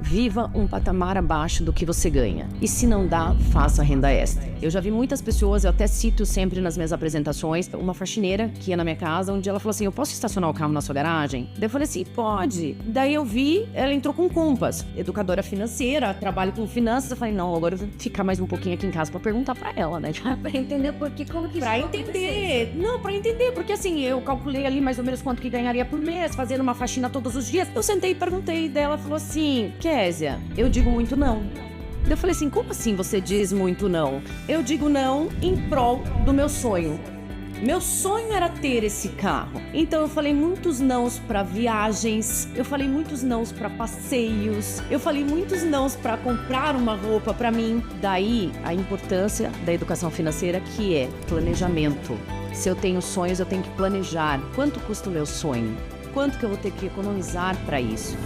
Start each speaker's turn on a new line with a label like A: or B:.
A: Viva um patamar abaixo do que você ganha. E se não dá, faça renda extra. Eu já vi muitas pessoas, eu até cito sempre nas minhas apresentações, uma faxineira que ia na minha casa, um dia ela falou assim, eu posso estacionar o carro na sua garagem? Daí eu falei assim, pode. Daí eu vi, ela entrou com Compass, educadora financeira, trabalho com finanças. Eu falei, não, agora eu vou ficar mais um pouquinho aqui em casa pra perguntar pra ela, né?
B: Pra entender como que
A: Pra
B: isso
A: entender. Não, pra entender, porque assim, eu calculei ali mais ou menos quanto que ganharia por mês, fazendo uma faxina todos os dias. Eu sentei e perguntei, daí ela falou assim, Kézia, eu digo muito não. Eu falei assim, como assim você diz muito não? Eu digo não em prol do meu sonho. Meu sonho era ter esse carro. Então eu falei muitos nãos para viagens, eu falei muitos nãos para passeios, eu falei muitos nãos para comprar uma roupa para mim. Daí a importância da educação financeira, que é planejamento. Se eu tenho sonhos, eu tenho que planejar. Quanto custa o meu sonho? Quanto que eu vou ter que economizar para isso?